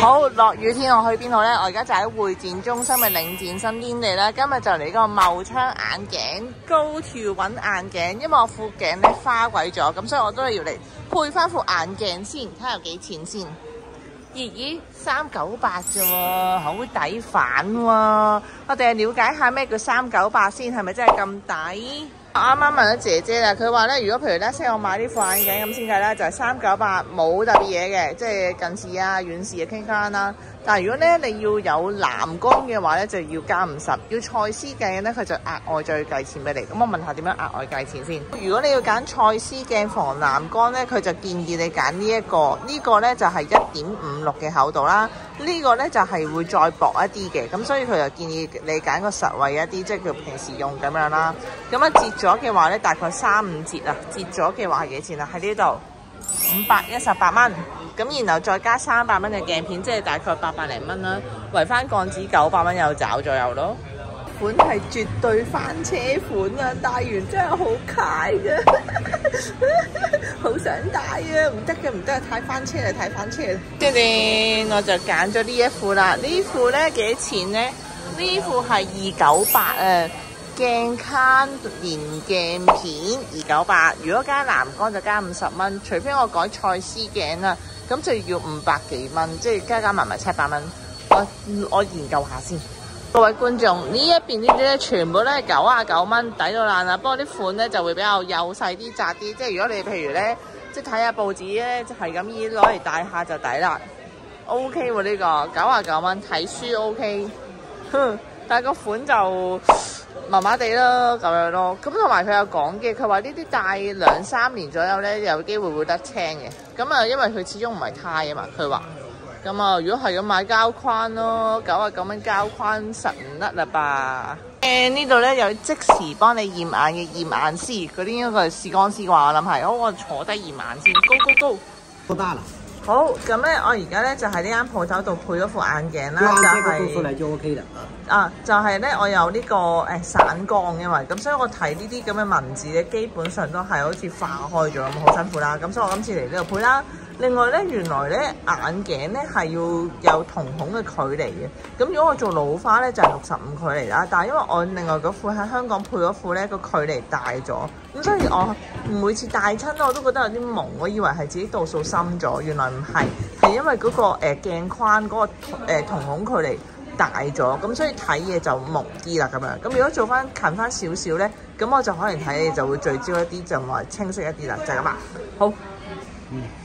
好，落雨天我去邊度呢？我而家就喺會展中心嘅領展新天地啦。今日就嚟呢個茂昌眼鏡高條紋眼鏡，因為我副鏡咧花鬼咗，咁所以我都係要嚟配翻副眼鏡先，睇下有幾錢先。咦，398啫喎，好抵反喎！我哋了解下咩叫398先，係咪真係咁抵？我啱啱問咗姐姐啦，佢話咧，如果譬如咧，我買呢副眼鏡咁先計啦，就係398，冇特別嘢嘅，即係近視啊、遠視啊傾翻啦。但係如果咧你要有藍光嘅話咧，就要加50，要蔡司鏡咧，佢就額外再計錢俾你。咁我問下點樣額外計錢先？如果你要揀蔡司鏡防藍光咧，佢就建議你揀呢一個，呢個咧就係1.56嘅厚度啦。呢個咧就係會再薄一啲嘅，咁所以佢就建議你揀個實惠一啲，即係佢平時用咁樣啦。咁啊折咗嘅話咧，大概35折啊，折咗嘅話係幾錢啊？喺呢度518蚊，咁然後再加300蚊嘅鏡片，即係大概800零蚊啦，圍翻港紙900蚊有找左右咯。款係絕對翻車款啊，戴完真係好揩嘅，好想戴啊！唔得嘅，唔得，太翻車啦，太翻車啦！即係我就揀咗呢一副啦。呢副咧幾錢咧？呢副係298啊，鏡卡連鏡片298。如果加藍光就加50蚊，除非我改蔡司鏡啦，咁就要500幾蚊，即係加埋700蚊。我研究下先。各位觀眾，呢一邊呢啲咧，全部都係99蚊，抵到爛啦。不過啲款咧就會比較幼細啲、窄啲。即係如果你譬如咧，即係睇下報紙咧，就係咁依攞嚟戴下就抵啦。OK 喎，呢個99蚊睇書 OK， 但係個款就麻麻地咯，咁樣咯。咁同埋佢有講嘅，佢話呢啲戴2-3年左右咧，有機會會得青嘅。咁啊，因為佢始終唔係鈦啊嘛，佢話。咁啊，如果係咁買膠框咯，99蚊膠框實唔甩啦吧？呢度咧有即時幫你驗眼嘅驗眼師，嗰啲應該係視光師啩，我諗係。好，我坐低驗眼先，高。多大啦？好，咁咧我而家咧就喺呢間鋪頭度配咗副眼鏡啦，就係就係咧我有呢個散光嘅嘛，咁所以我睇呢啲咁嘅文字咧，基本上都係好似化開咗咁，好辛苦啦。咁所以我今次嚟呢度配啦。另外咧，原來咧眼鏡咧係要有瞳孔嘅距離嘅。咁如果我做老花咧就係65距離啦，但係因為我另外嗰副喺香港配嗰副咧個距離大咗，咁所以我每次戴親我都覺得有啲朦，我以為係自己度數深咗，原來唔係，係因為嗰個鏡框嗰個瞳孔距離大咗，咁所以睇嘢就朦啲啦咁樣。咁如果做翻近翻少少咧，咁我就可能睇嘢就會聚焦一啲，就話清晰一啲啦，就係咁啦。好。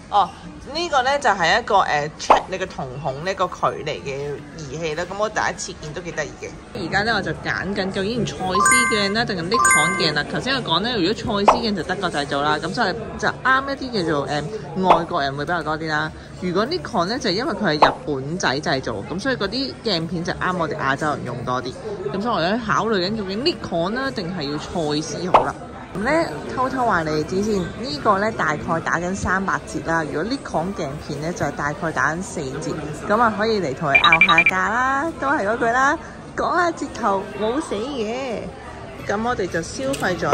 哦，呢個咧就係一個check 你個瞳孔呢個距離嘅儀器啦。咁我第一次見都幾得意嘅。而家咧我就揀緊究竟蔡司鏡啦定係 Nikon 鏡啦。頭先我講咧，如果蔡司鏡就德國製造啦，咁所以就啱一啲叫做外國人會比較多啲啦。如果 Nikon 咧就因為佢係日本仔製造，咁所以嗰啲鏡片就啱我哋亞洲人用多啲。咁所以我喺考慮緊究竟 Nikon 啦定係要蔡司好啦。咁咧偷話你哋知先，呢個咧大概打緊300折啦。如果Nikon鏡片咧就大概打緊4折，咁啊可以嚟同佢拗下價啦，都係嗰句啦，講下折頭冇死嘅。咁我哋就消費咗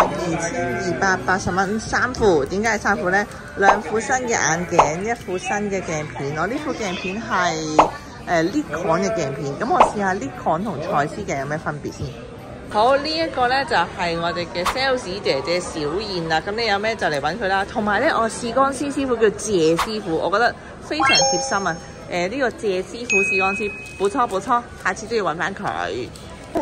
2280蚊3副。點解係3副咧？2副新嘅眼鏡，1副新嘅鏡片。我呢副鏡片係Nikon嘅鏡片。咁我試下Nikon同蔡司鏡有咩分別先。好，呢一個咧就係我哋嘅 sales 姐姐小燕啦。咁你有咩就嚟揾佢啦。同埋咧，我視光師師傅叫謝師傅，我覺得非常貼心啊。呢個謝師傅視光師，冇錯，下次都要揾翻佢。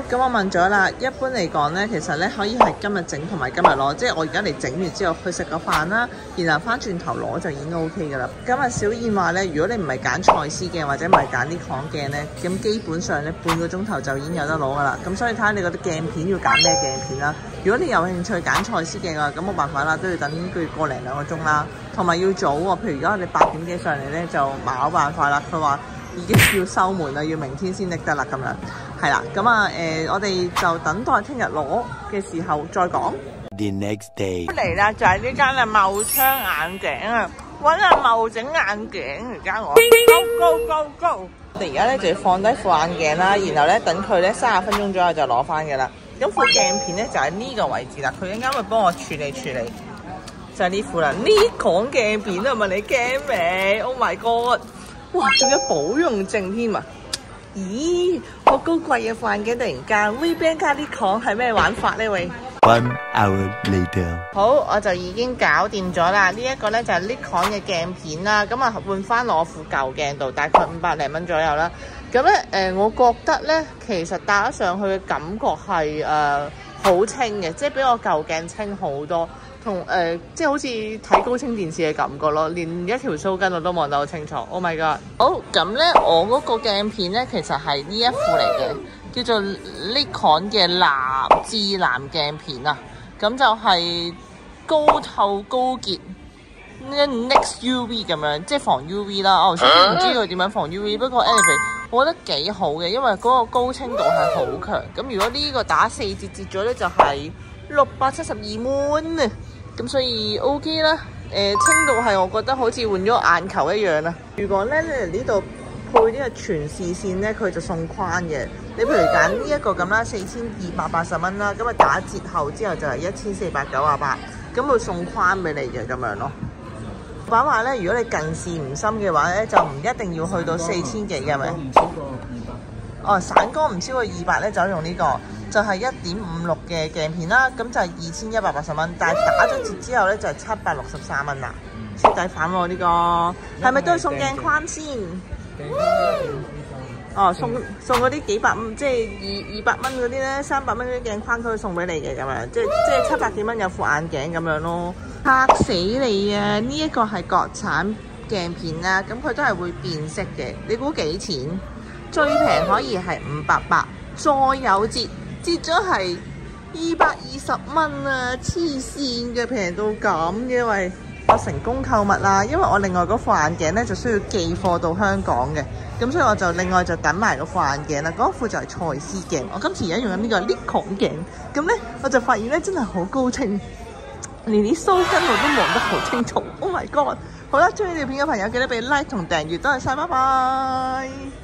咁我問咗啦，一般嚟講咧，其實咧可以係今日整同埋今日攞，即係我而家嚟整完之後去食個飯啦，然後翻轉頭攞就已經 OK 噶啦。今日小燕話咧，如果你唔係揀蔡司鏡或者唔係揀Nikon鏡咧，咁基本上咧半個鐘頭就已經有得攞噶啦。咁所以睇下你嗰啲鏡片要揀咩鏡片啦。如果你有興趣揀蔡司鏡啊，咁冇辦法啦，都要等佢個零2個鐘啦，同埋要早喎。譬如而家你8點幾上嚟咧，就冇辦法啦。佢話已經要收門啦，要明天先拎得啦咁樣。係啦，咁啊我哋就等待聽日攞嘅時候再講。The next day 嚟啦，就係呢間啊茂昌眼鏡啊，揾阿茂整眼鏡而家我 go！ 我哋而家咧就要放低副眼鏡啦，然後咧等佢咧30分鐘左右就攞翻嘅啦。咁副鏡片咧就喺呢個位置啦，佢一陣會幫我處理，就係呢副啦。呢款鏡片啊，問你驚未 ？Oh my god！哇，仲有保用證添啊！咦，好高貴嘅副眼鏡突然間 Ray-Ban 加 Nikon 係咩玩法呢？喂？ 1 hour later。好，我就已經搞掂咗啦。呢一個呢就係 Nikon 嘅鏡片啦，咁啊換翻我副舊鏡度，大概500零蚊左右啦。咁咧我覺得呢，其實戴咗上去嘅感覺係好清嘅，即係比我舊鏡清好多，同即係好似睇高清電視嘅感覺咯，連一條鬚根我都望得好清楚。Oh my god！ 好，咁呢，我嗰個鏡片呢，其實係呢一副嚟嘅。叫做 Nikon 嘅智藍鏡片啊，咁就係高透高潔，Next UV 咁樣，即係防 UV 啦。我頭先唔知佢點樣防 UV，不過 anyway 我覺得幾好嘅，因為嗰個高清度係好強。咁如果呢個打4折折咗咧，就係672蚊啊，咁所以 OK 啦。清度係我覺得好似換咗眼球一樣啊。如果咧你嚟呢度配呢個全視線咧，佢就送框嘅。你譬如揀呢一個咁啦，4280蚊啦，咁啊打折後之後就係1498，咁會送框俾你嘅咁樣咯。老闆話咧，如果你近視唔深嘅話咧，就唔一定要去到4000幾嘅咪？唔超過200。哦，散光唔超過200咧，就用呢個，就係1.56嘅鏡片啦，咁就係2180蚊，但係打咗折之後咧就係763蚊啦，超抵反喎呢個。係咪都係送鏡框先？哦，送嗰啲幾百蚊，即係200蚊嗰啲咧，300蚊嗰啲鏡框佢會送俾你嘅咁樣，即係700幾蚊有副眼鏡咁樣咯。嚇死你啊！呢一個係國產鏡片啦，咁佢都係會變色嘅。你估幾錢？最平可以係580，再有折咗係220蚊啊！黐線嘅，平到咁嘅喂！我成功購物啦，因為我另外嗰副眼鏡咧就需要寄貨到香港嘅，咁所以我就另外就等埋嗰副眼鏡啦。嗰副就係蔡司鏡，我今次而家用緊呢個 Nikon 鏡，咁咧我就發現咧真係好高清，連啲鬚根我都望得好清楚。Oh my god！好啦，中意呢條片嘅朋友記得俾 like 同訂閱，多謝晒，拜拜。